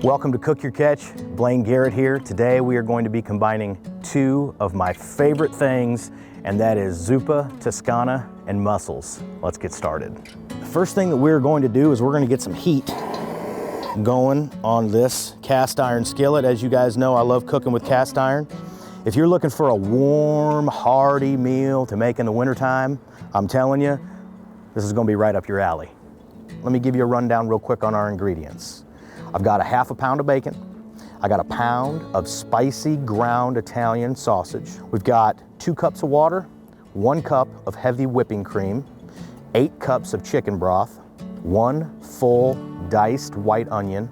Welcome to Cook Your Catch. Blaine Garrett here. Today we are going to be combining two of my favorite things, and that is Zuppa Toscana and mussels. Let's get started. The first thing that we're going to do is we're going to get some heat going on this cast iron skillet. As you guys know, I love cooking with cast iron. If you're looking for a warm, hearty meal to make in the wintertime, I'm telling you, this is going to be right up your alley. Let me give you a rundown real quick on our ingredients. I've got a half a pound of bacon. I got a pound of spicy ground Italian sausage. We've got 2 cups of water, 1 cup of heavy whipping cream, 8 cups of chicken broth, 1 full diced white onion,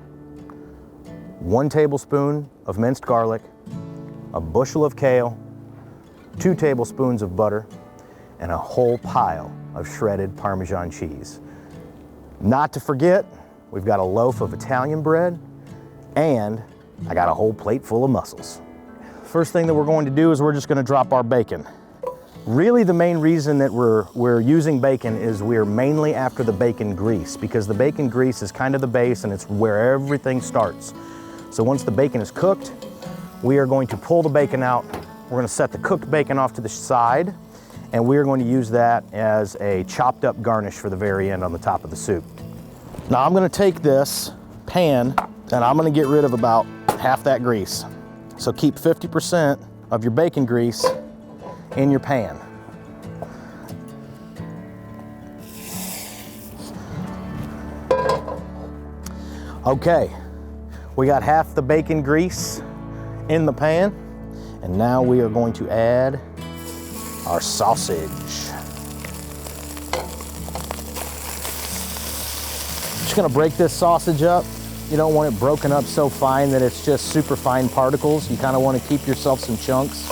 1 tablespoon of minced garlic, a bushel of kale, 2 tablespoons of butter, and a whole pile of shredded Parmesan cheese. Not to forget, we've got a loaf of Italian bread, and I got a whole plate full of mussels. First thing that we're going to do is we're just going to drop our bacon. Really, the main reason that we're using bacon is we're mainly after the bacon grease, because the bacon grease is kind of the base and it's where everything starts. So once the bacon is cooked, we are going to pull the bacon out. We're going to set the cooked bacon off to the side, and we're going to use that as a chopped up garnish for the very end on the top of the soup. Now I'm going to take this pan and I'm going to get rid of about half that grease. So keep 50% of your bacon grease in your pan. Okay, we got half the bacon grease in the pan, and now we are going to add our sausage. Just gonna break this sausage up. You don't want it broken up so fine that it's just super fine particles. You kind of want to keep yourself some chunks.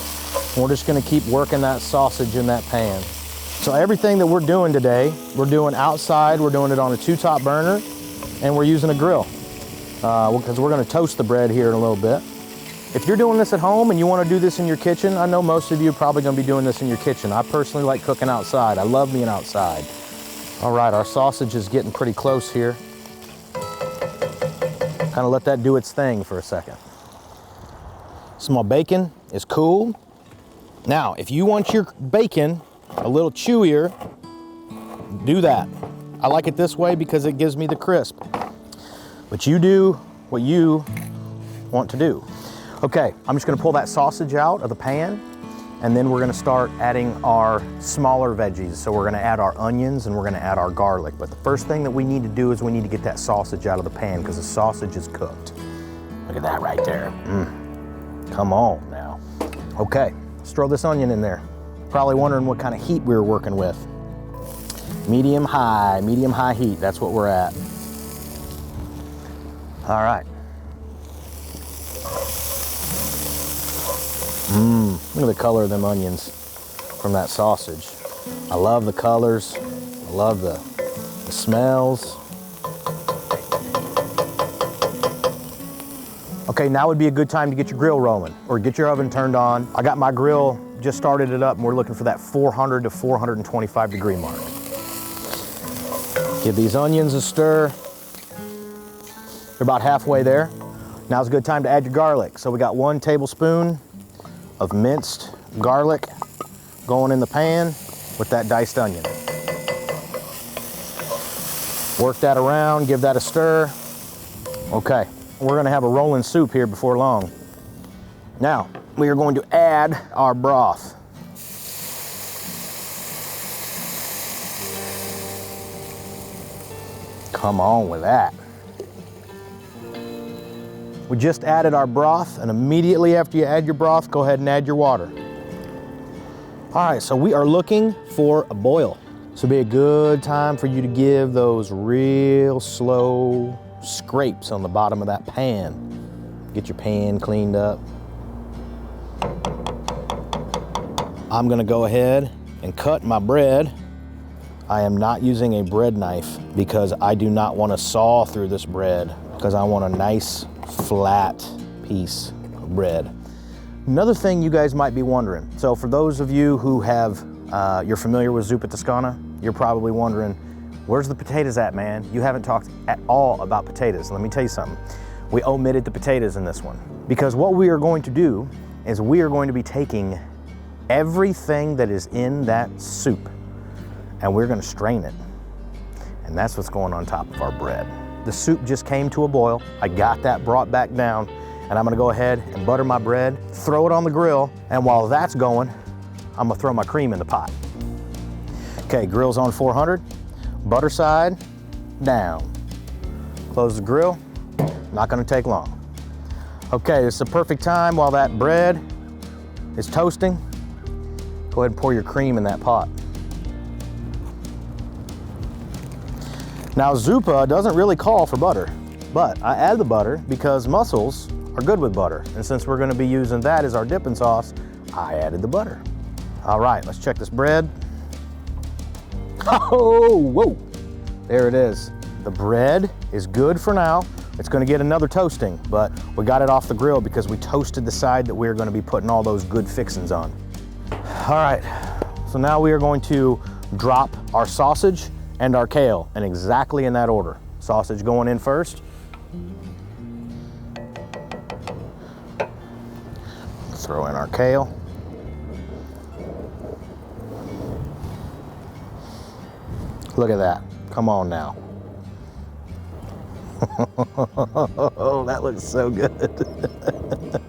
And we're just gonna keep working that sausage in that pan. So everything that we're doing today, we're doing outside, we're doing it on a 2-top burner, and we're using a grill. Because we're gonna toast the bread here in a little bit. If you're doing this at home and you want to do this in your kitchen, I know most of you are probably going to be doing this in your kitchen. I personally like cooking outside. I love being outside. All right, our sausage is getting pretty close here. Kind of let that do its thing for a second. So my bacon is cool. Now, if you want your bacon a little chewier, do that. I like it this way because it gives me the crisp. But you do what you want to do. Okay, I'm just gonna pull that sausage out of the pan, and then we're gonna start adding our smaller veggies. So we're gonna add our onions and we're gonna add our garlic. But the first thing that we need to do is we need to get that sausage out of the pan because the sausage is cooked. Look at that right there. Come on now. Okay, let's throw this onion in there. Probably wondering what kind of heat we were working with. Medium high heat, that's what we're at. All right. Look at the color of them onions from that sausage. I love the colors. I love the smells. Okay, now would be a good time to get your grill rolling or get your oven turned on. I got my grill, just started it up, and we're looking for that 400 to 425 degree mark. Give these onions a stir. They're about halfway there. Now's a good time to add your garlic. So we got 1 tablespoon of minced garlic going in the pan with that diced onion. Work that around, give that a stir. Okay, we're gonna have a rolling soup here before long. Now, we are going to add our broth. Come on with that. We just added our broth, and immediately after you add your broth, go ahead and add your water. All right, so we are looking for a boil. This will be a good time for you to give those real slow scrapes on the bottom of that pan. Get your pan cleaned up. I'm gonna go ahead and cut my bread. I am not using a bread knife because I do not want to saw through this bread because I want a nice flat piece of bread. Another thing you guys might be wondering, so for those of you who you're familiar with Zuppa Toscana, you're probably wondering, where's the potatoes at, man? You haven't talked at all about potatoes. Let me tell you something. We omitted the potatoes in this one because what we are going to do is we are going to be taking everything that is in that soup and we're going to strain it. And that's what's going on top of our bread. The soup just came to a boil. I got that brought back down, and I'm gonna go ahead and butter my bread, throw it on the grill, and while that's going, I'm gonna throw my cream in the pot. Okay, grill's on 400, butter side down. Close the grill, not gonna take long. Okay, this is the perfect time while that bread is toasting. Go ahead and pour your cream in that pot. Now Zuppa doesn't really call for butter, but I add the butter because mussels are good with butter. And since we're gonna be using that as our dipping sauce, I added the butter. All right, let's check this bread. Oh, whoa, there it is. The bread is good for now. It's gonna get another toasting, but we got it off the grill because we toasted the side that we're gonna be putting all those good fixings on. All right, so now we are going to drop our sausage and our kale, and exactly in that order. Sausage going in first. Throw in our kale. Look at that, come on now. Oh, that looks so good.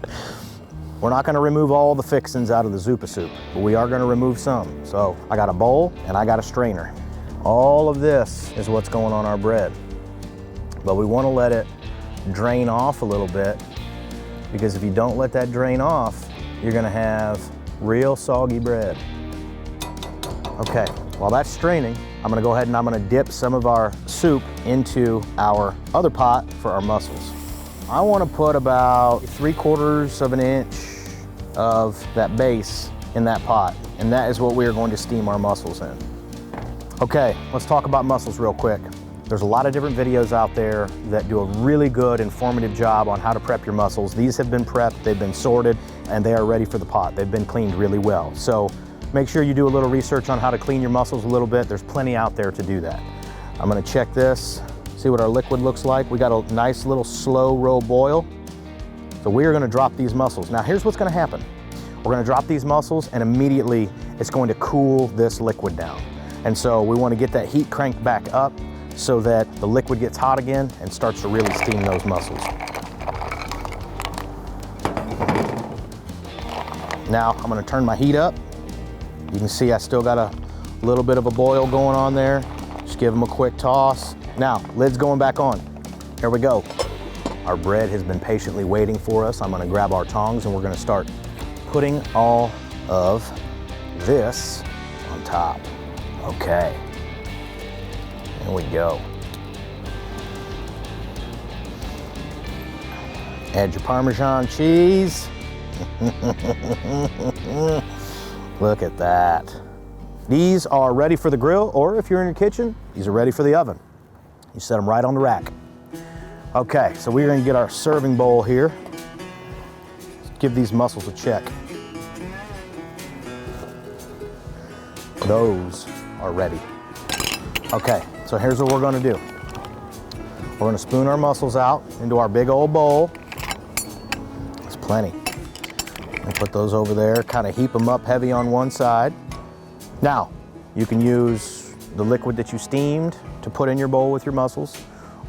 We're not gonna remove all the fixings out of the Zuppa soup, but we are gonna remove some. So I got a bowl and I got a strainer. All of this is what's going on our bread. But we want to let it drain off a little bit, because if you don't let that drain off, you're going to have real soggy bread. Okay, while that's straining, I'm going to go ahead and I'm going to dip some of our soup into our other pot for our mussels. I want to put about 3/4 of an inch of that base in that pot, and that is what we are going to steam our mussels in. Okay, let's talk about mussels real quick. There's a lot of different videos out there that do a really good, informative job on how to prep your mussels. These have been prepped, they've been sorted, and they are ready for the pot. They've been cleaned really well. So make sure you do a little research on how to clean your mussels a little bit. There's plenty out there to do that. I'm gonna check this, see what our liquid looks like. We got a nice little slow roll boil. So we are gonna drop these mussels. Now here's what's gonna happen. We're gonna drop these mussels and immediately it's going to cool this liquid down. And so we want to get that heat cranked back up so that the liquid gets hot again and starts to really steam those mussels. Now I'm going to turn my heat up. You can see I still got a little bit of a boil going on there. Just give them a quick toss. Now, lid's going back on. Here we go. Our bread has been patiently waiting for us. I'm going to grab our tongs and we're going to start putting all of this on top. Okay, here we go. Add your Parmesan cheese. Look at that. These are ready for the grill, or if you're in your kitchen, these are ready for the oven. You set them right on the rack. Okay, so we're gonna get our serving bowl here. Let's give these mussels a check. Those are ready. Okay, so here's what we're gonna do. We're gonna spoon our mussels out into our big old bowl. That's plenty. And put those over there, kind of heap them up heavy on one side. Now, you can use the liquid that you steamed to put in your bowl with your mussels,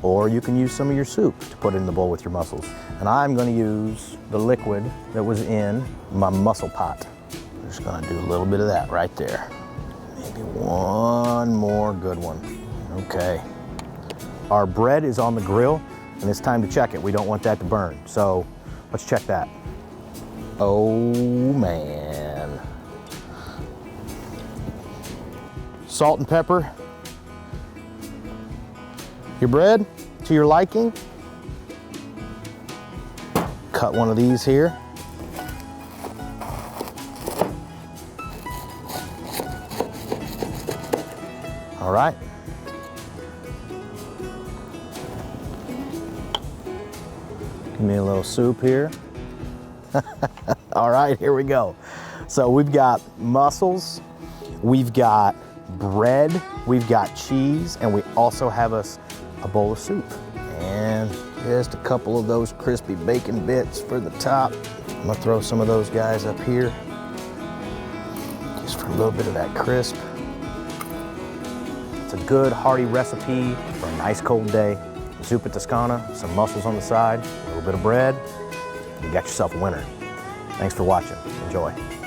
or you can use some of your soup to put in the bowl with your mussels. And I'm gonna use the liquid that was in my mussel pot. I'm just gonna do a little bit of that right there. Maybe one more good one. Okay. Our bread is on the grill and it's time to check it. We don't want that to burn. So let's check that. Oh man. Salt and pepper. Your bread to your liking. Cut one of these here. All right. Give me a little soup here. All right, here we go. So we've got mussels, we've got bread, we've got cheese, and we also have us a bowl of soup. And Just a couple of those crispy bacon bits for the top. I'm gonna throw some of those guys up here, just for a little bit of that crisp. It's a good hearty recipe for a nice cold day. Zuppa Toscana, some mussels on the side, a little bit of bread. You got yourself a winner. Thanks for watching. Enjoy.